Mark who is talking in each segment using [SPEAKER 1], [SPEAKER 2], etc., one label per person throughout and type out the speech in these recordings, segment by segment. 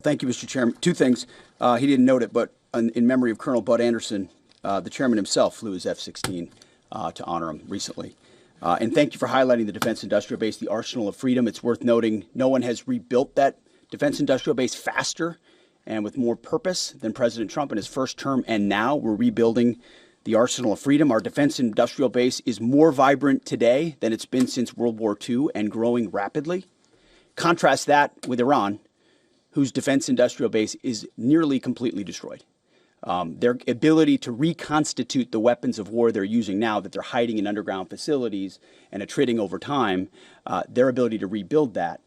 [SPEAKER 1] Thank you, Mr. Chairman. Two things. He didn't note it, but in memory of Colonel Bud Anderson, the chairman himself flew his F-16 to honor him recently. And thank you for highlighting the defense industrial base, the arsenal of freedom. It's worth noting no one has rebuilt that defense industrial base faster and with more purpose than President Trump in his first term. And now we're rebuilding the arsenal of freedom. Our defense industrial base is more vibrant today than it's been since World War II and growing rapidly. Contrast that with Iran, whose defense industrial base is nearly completely destroyed. Their ability to reconstitute the weapons of war they're using now that they're hiding in underground facilities and attriting over time, their ability to rebuild that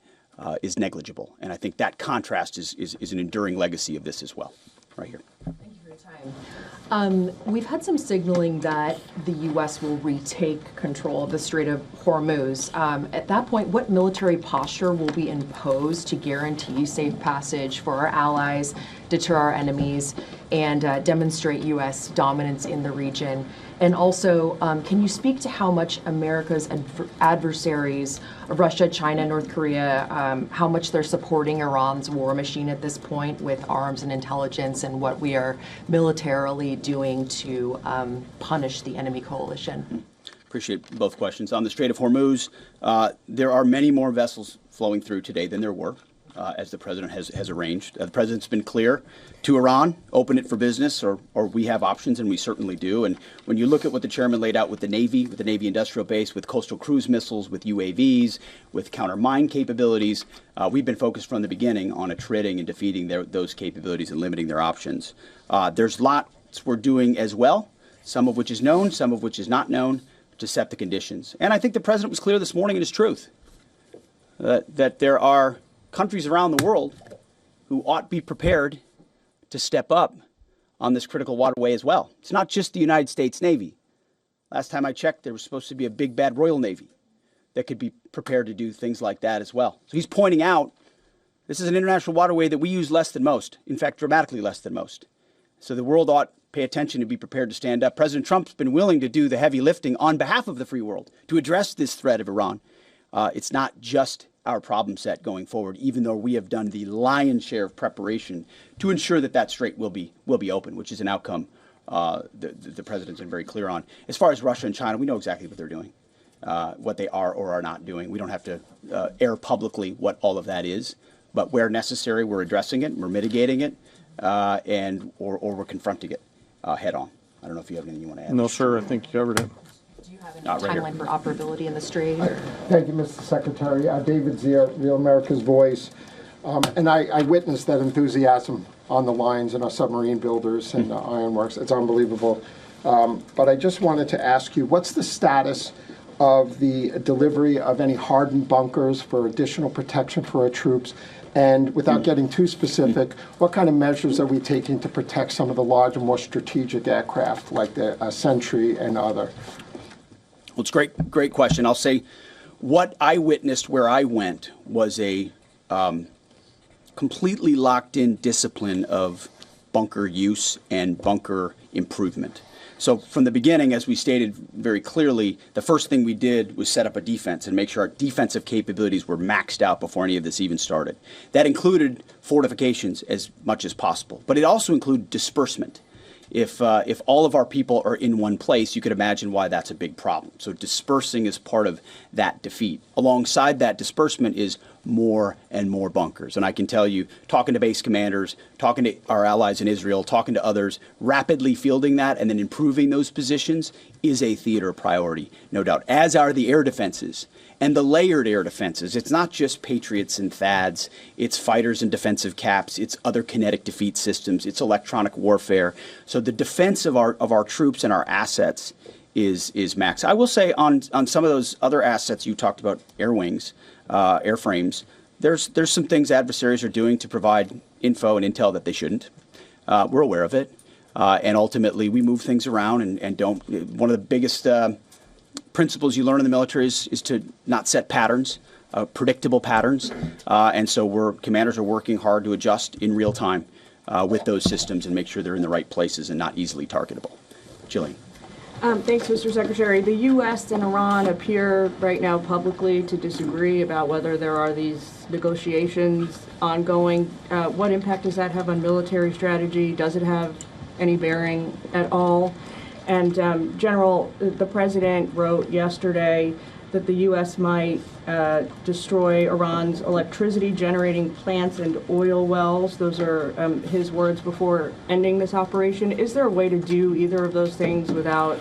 [SPEAKER 1] is negligible. And I think that contrast is an enduring legacy of this as well, right here.
[SPEAKER 2] Thank you for your time. We've had some signaling that the U.S. will retake control of the Strait of Hormuz. At that point, what military posture will be imposed to guarantee safe passage for our allies, deter our enemies, and demonstrate U.S. dominance in the region? And also, can you speak to how much America's adversaries, Russia, China, North Korea, how much they're supporting Iran's war machine at this point with arms and intelligence, and what we are militarily doing to punish the enemy coalition?
[SPEAKER 1] Appreciate both questions. On the Strait of Hormuz, there are many more vessels flowing through today than there were, as the president has arranged. The president's been clear to Iran, open it for business, or we have options, and we certainly do. And when you look at what the chairman laid out with the Navy industrial base, with coastal cruise missiles, with UAVs, with counter mine capabilities, we've been focused from the beginning on attriting and defeating those capabilities and limiting their options. There's lots we're doing as well, some of which is known, some of which is not known, to set the conditions. And I think the president was clear this morning in his truth that there are countries around the world who ought to be prepared to step up on this critical waterway as well. It's not just the United States Navy. Last time I checked, there was supposed to be a big bad Royal Navy that could be prepared to do things like that as well. So he's pointing out this is an international waterway that we use less than most, in fact, dramatically less than most. So the world ought to pay attention to be prepared to stand up. President Trump's been willing to do the heavy lifting on behalf of the free world to address this threat of Iran. It's not just our problem set going forward, even though we have done the lion's share of preparation to ensure that that strait will be open, which is an outcome the president's been very clear on. As far as Russia and China, we know exactly what they're doing, what they are or are not doing. We don't have to air publicly what all of that is, but where necessary, we're addressing it, we're mitigating it, or we're confronting it head on. I don't know if you have anything you want to add.
[SPEAKER 3] No, sir. I think you covered it.
[SPEAKER 2] Do you have any timeline for operability in the Strait?
[SPEAKER 4] Thank you, Mr. Secretary. David Zier, Real America's Voice. And I witnessed that enthusiasm on the lines and our submarine builders and ironworks. It's unbelievable. But I just wanted to ask you, what's the status of the delivery of any hardened bunkers for additional protection for our troops? And without getting too specific, what kind of measures are we taking to protect some of the larger, more strategic aircraft like the Sentry and other?
[SPEAKER 1] Well, it's a great question. I'll say what I witnessed where I went was a completely locked-in discipline of bunker use and bunker improvement. So from the beginning, as we stated very clearly, the first thing we did was set up a defense and make sure our defensive capabilities were maxed out before any of this even started. That included fortifications as much as possible, but it also included disbursement. If all of our people are in one place, you could imagine why that's a big problem. So dispersing is part of that defeat. Alongside that disbursement is more and more bunkers. And I can tell you, talking to base commanders, talking to our allies in Israel, talking to others, rapidly fielding that and then improving those positions is a theater priority, no doubt, as are the air defenses. And the layered air defenses, it's not just Patriots and THAADs, it's fighters and defensive caps, it's other kinetic defeat systems, it's electronic warfare. So the defense of our troops and our assets is max. I will say on some of those other assets you talked about, air wings, airframes, there's some things adversaries are doing to provide info and intel that they shouldn't. We're aware of it. And ultimately we move things around and don't. One of the biggest principles you learn in the military is to not set patterns, predictable patterns. And so commanders are working hard to adjust in real time with those systems and make sure they're in the right places and not easily targetable. Jillian.
[SPEAKER 3] Thanks, Mr. Secretary. The U.S. and Iran appear right now publicly to disagree about whether there are these negotiations ongoing. What impact does that have on military strategy? Does it have any bearing at all? And General, the President wrote yesterday that the U.S. might destroy Iran's electricity generating plants and oil wells. Those are his words before ending this operation. Is there a way to do either of those things without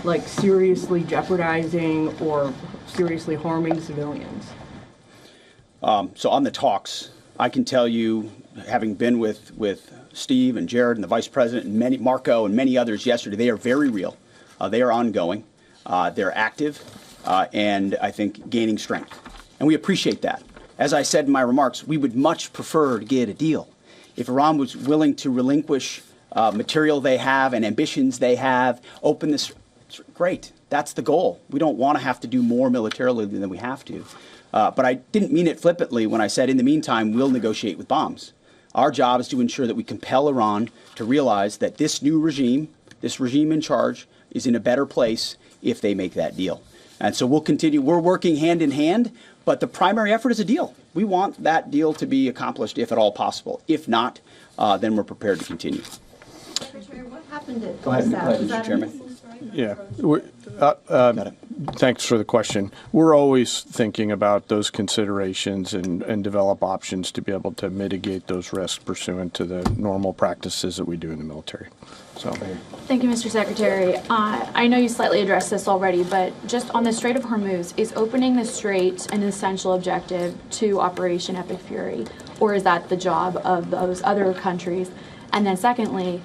[SPEAKER 3] like seriously jeopardizing or seriously harming civilians?
[SPEAKER 1] So on the talks, I can tell you, having been with Steve and Jared and the Vice President and Marco and many others yesterday, they are very real. They are ongoing. They're active and I think gaining strength. And we appreciate that. As I said in my remarks, we would much prefer to get a deal. If Iran was willing to relinquish material they have and ambitions they have, open this, great. That's the goal. We don't want to have to do more militarily than we have to. But I didn't mean it flippantly when I said, in the meantime, we'll negotiate with bombs. Our job is to ensure that we compel Iran to realize that this new regime, this regime in charge, is in a better place if they make that deal. And so we'll continue. We're working hand in hand, but the primary effort is a deal. We want that deal to be accomplished if at all possible. If not, then we're prepared to continue.
[SPEAKER 5] Secretary, what happened at
[SPEAKER 1] Go ahead,
[SPEAKER 5] ISAF?
[SPEAKER 1] Mr. Chairman.
[SPEAKER 6] Yeah.
[SPEAKER 1] Got it.
[SPEAKER 6] Thanks for the question. We're always thinking about those considerations and develop options to be able to mitigate those risks pursuant to the normal practices that we do in the military. So,
[SPEAKER 7] Thank you, Mr. Secretary. I know you slightly addressed this already, but just on the Strait of Hormuz, is opening the Strait an essential objective to Operation Epic Fury, or is that the job of those other countries? And then secondly,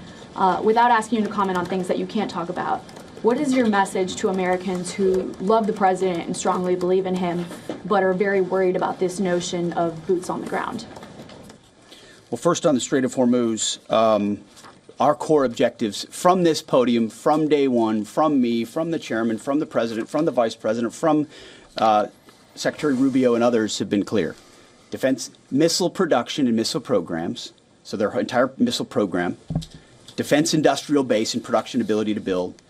[SPEAKER 7] without asking you to comment on things that you can't talk about, what is your message to Americans who love the president and strongly believe in him, but are very worried about this notion of boots on the ground?
[SPEAKER 1] Well, first on the Strait of Hormuz, our core objectives from this podium, from day one, from me, from the chairman, from the president, from the vice president, from Secretary Rubio and others have been clear. Defense missile production and missile programs, so their entire missile program, defense industrial base and production ability to build,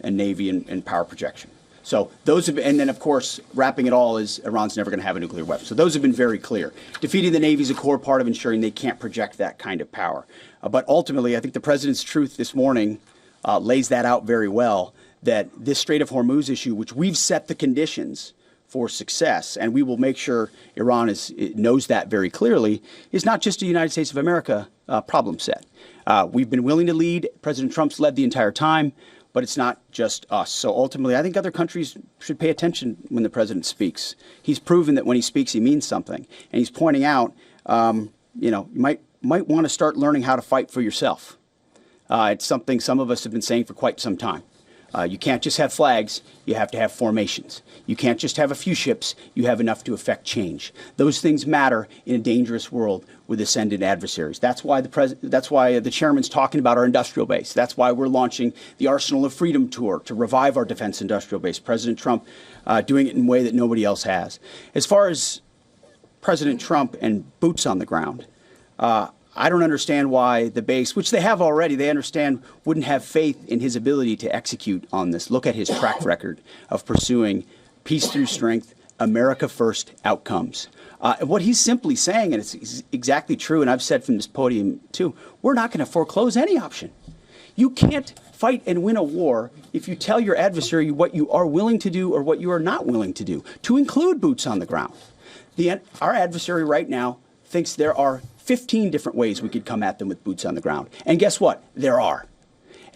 [SPEAKER 1] and Navy and power projection. So those have, and then of course, wrapping it all is Iran's never going to have a nuclear weapon. So those have been very clear. Defeating the Navy is a core part of ensuring they can't project that kind of power. But ultimately, I think the president's truth this morning lays that out very well, that this Strait of Hormuz issue, which we've set the conditions for success, and we will make sure Iran knows that very clearly, is not just a United States of America problem set. We've been willing to lead. President Trump's led the entire time. But it's not just us. So ultimately, I think other countries should pay attention when the president speaks. He's proven that when he speaks, he means something. And he's pointing out, you might want to start learning how to fight for yourself. It's something some of us have been saying for quite some time. You can't just have flags, you have to have formations. You can't just have a few ships, you have enough to affect change. Those things matter in a dangerous world with ascendant adversaries. That's why the chairman's talking about our industrial base. That's why we're launching the Arsenal of Freedom tour to revive our defense industrial base. President Trump doing it in a way that nobody else has. As far as President Trump and boots on the ground, I don't understand why the base, which they have already, they understand, wouldn't have faith in his ability to execute on this. Look at his track record of pursuing peace through strength, America first outcomes. What he's simply saying, and it's exactly true, and I've said from this podium too, we're not going to foreclose any option. You can't fight and win a war if you tell your adversary what you are willing to do or what you are not willing to do, to include boots on the ground. Our adversary right now thinks there are 15 different ways we could come at them with boots on the ground. And guess what? There are.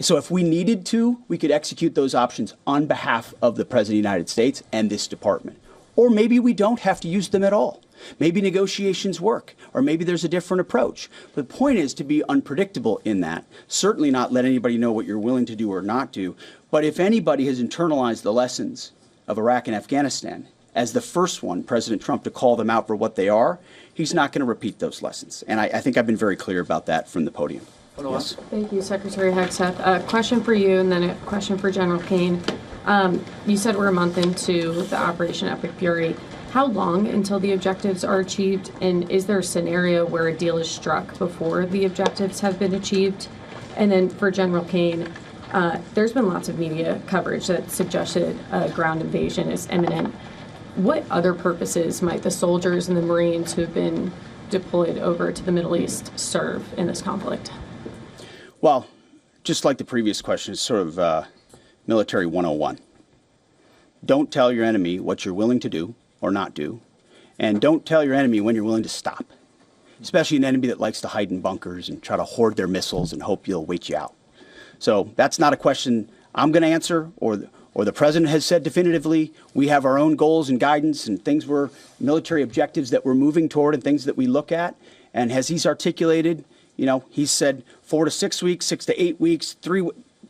[SPEAKER 1] So if we needed to, we could execute those options on behalf of the President of the United States and this department. Or maybe we don't have to use them at all. Maybe negotiations work, or maybe there's a different approach. But the point is to be unpredictable in that. Certainly not let anybody know what you're willing to do or not do. But if anybody has internalized the lessons of Iraq and Afghanistan, as the first one, President Trump, to call them out for what they are, he's not going to repeat those lessons. And I think I've been very clear about that from the podium. Yes.
[SPEAKER 8] Thank you, Secretary Hegseth. A question for you and then a question for General Kane. You said we're a month into the Operation Epic Fury. How long until the objectives are achieved? And is there a scenario where a deal is struck before the objectives have been achieved? And then for General Kane, There's been lots of media coverage that suggested a ground invasion is imminent. What other purposes might the soldiers and the Marines who have been deployed over to the Middle East serve in this conflict?
[SPEAKER 1] Well, just like the previous question, it's sort of military 101. Don't tell your enemy what you're willing to do or not do, and don't tell your enemy when you're willing to stop, especially an enemy that likes to hide in bunkers and try to hoard their missiles and hope you'll wait you out. So that's not a question I'm going to answer, or the president has said definitively. We have our own goals and guidance and things military objectives that we're moving toward and things that we look at. And as he's articulated, he's said 4 to 6 weeks, 6 to 8 weeks,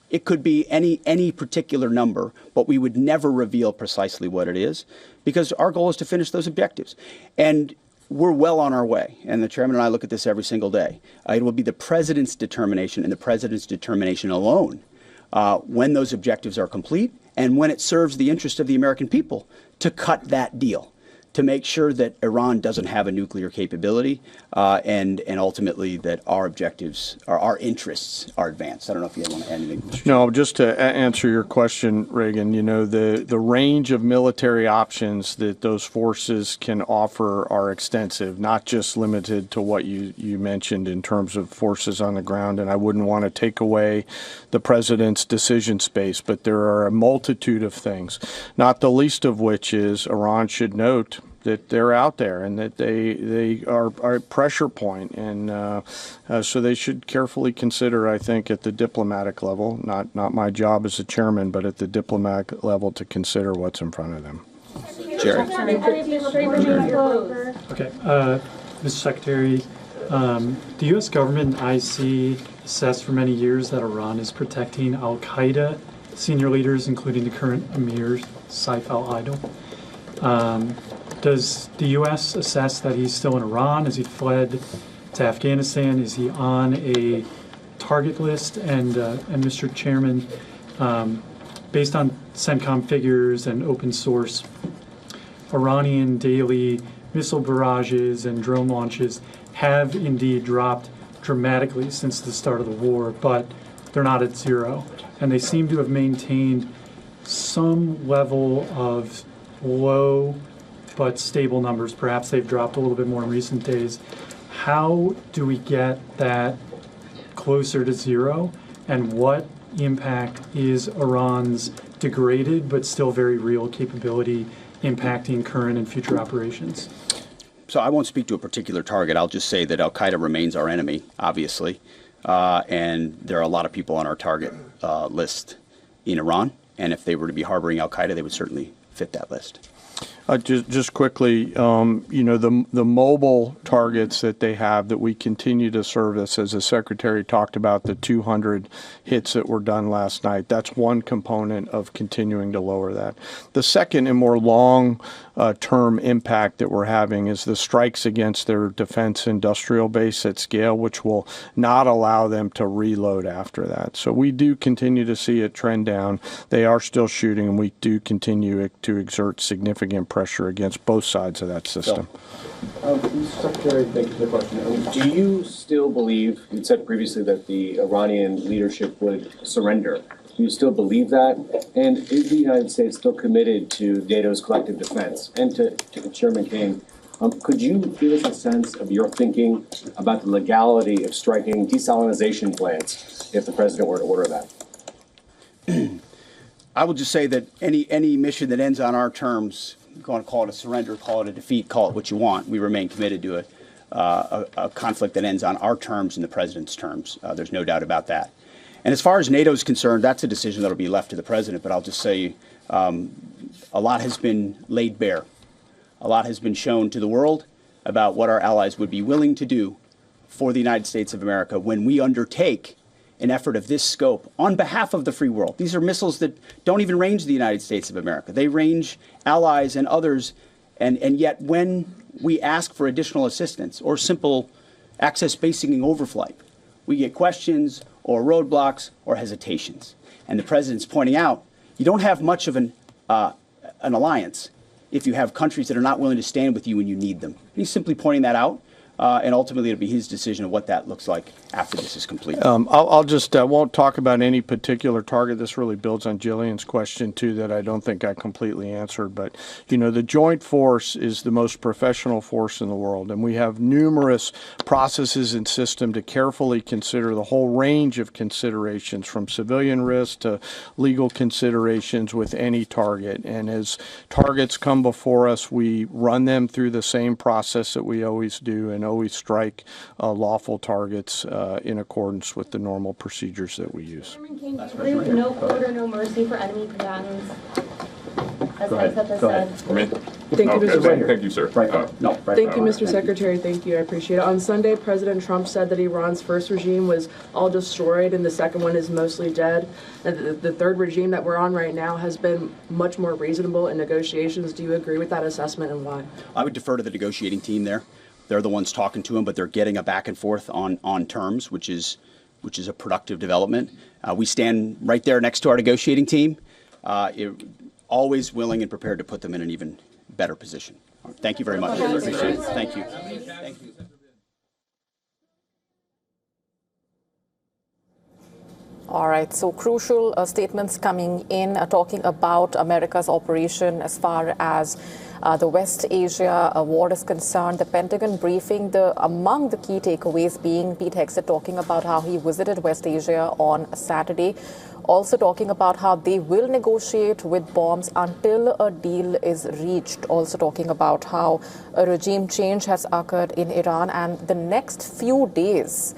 [SPEAKER 1] it could be any particular number, but we would never reveal precisely what it is because our goal is to finish those objectives. And we're well on our way. And the chairman and I look at this every single day. It will be the president's determination and the president's determination alone when those objectives are complete and when it serves the interest of the American people to cut that deal, to make sure that Iran doesn't have a nuclear capability and ultimately that our objectives, our interests are advanced. I don't know if you want to add anything.
[SPEAKER 6] No, just to answer your question, Reagan, the range of military options that those forces can offer are extensive, not just limited to what you mentioned in terms of forces on the ground. And I wouldn't want to take away the president's decision space, but there are a multitude of things, not the least of which is Iran should note that they're out there and that they are a pressure point. And so they should carefully consider, I think, at the diplomatic level, not my job as a chairman, but at the diplomatic level to consider what's in front of them.
[SPEAKER 1] Jerry.
[SPEAKER 9] Okay, Mr. Secretary, the U.S. government and IC assessed for many years that Iran is protecting al-Qaeda senior leaders, including the current Emir Saif al-Idil. Does the U.S. assess that he's still in Iran? Has he fled to Afghanistan? Is he on a target list? And Mr. Chairman, based on CENTCOM figures and open source, Iranian daily missile barrages and drone launches have indeed dropped dramatically since the start of the war, but they're not at zero. And they seem to have maintained some level of low but stable numbers. Perhaps they've dropped a little bit more in recent days. How do we get that closer to zero? And what impact is Iran's degraded but still very real capability impacting current and future operations?
[SPEAKER 1] So I won't speak to a particular target. I'll just say that al-Qaeda remains our enemy, obviously. And there are a lot of people on our target list in Iran. And if they were to be harboring al-Qaeda, they would certainly fit that list.
[SPEAKER 6] Just quickly, the mobile targets that they have that we continue to service, as the Secretary talked about, the 200 hits that were done last night, that's one component of continuing to lower that. The second and more long-term impact that we're having is the strikes against their defense industrial base at scale, which will not allow them to reload after that. So we do continue to see it trend down. They are still shooting, and we do continue to exert significant pressure against both sides of that system.
[SPEAKER 10] Mr. Secretary, thank you for the question. Do you still believe, you said previously that the Iranian leadership would surrender. Do you still believe that? And is the United States still committed to NATO's collective defense? And to Chairman Kane, could you give us a sense of your thinking about the legality of striking desalinization plants if the president were to order that?
[SPEAKER 1] I will just say that any mission that ends on our terms, you want to call it a surrender, call it a defeat, call it what you want, we remain committed to a conflict that ends on our terms and the president's terms. There's no doubt about that. And as far as NATO is concerned, that's a decision that will be left to the president. But I'll just say a lot has been laid bare. A lot has been shown to the world about what our allies would be willing to do for the United States of America when we undertake an effort of this scope on behalf of the free world. These are missiles that don't even range the United States of America. They range allies and others, and yet when we ask for additional assistance or simple access basing and overflight, we get questions or roadblocks or hesitations. And the president's pointing out, you don't have much of an alliance if you have countries that are not willing to stand with you when you need them. And he's simply pointing that out. and ultimately it'll be his decision of what that looks like after this is complete.
[SPEAKER 6] I'll just won't talk about any particular target. This really builds on Jillian's question too, that I don't think I completely answered. But the joint force is the most professional force in the world, and we have numerous processes and systems to carefully consider the whole range of considerations, from civilian risk to legal considerations with any target. And as targets come before us, we run them through the same process that we always do, and always strike lawful targets in accordance with the normal procedures that we use.
[SPEAKER 11] No quarter, no mercy for enemy combatants, as Hegseth has said.
[SPEAKER 12] For me?
[SPEAKER 3] Thank you, Mr. Secretary.
[SPEAKER 12] Thank you, sir.
[SPEAKER 3] Thank you, Mr. Secretary. Thank you. I appreciate it. On Sunday, President Trump said that Iran's first regime was all destroyed and the second one is mostly dead. And the third regime that we're on right now has been much more reasonable in negotiations. Do you agree with that assessment, and why?
[SPEAKER 1] I would defer to the negotiating team there. They're the ones talking to him, but they're getting a back and forth on terms, which is a productive development. We stand right there next to our negotiating team, always willing and prepared to put them in an even better position. Thank you very much. I appreciate it. Thank you. Thank you.
[SPEAKER 13] All right, so crucial statements coming in, talking about America's operation as far as the West Asia war is concerned. The Pentagon briefing, among the key takeaways being Pete Hegseth talking about how he visited West Asia on Saturday, also talking about how they will negotiate with bombs until a deal is reached, also talking about how a regime change has occurred in Iran, and the next few days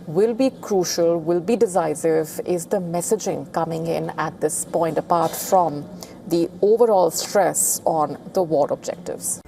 [SPEAKER 13] will be crucial, will be decisive. Is the messaging coming in at this point, apart from the overall stress on the war objectives?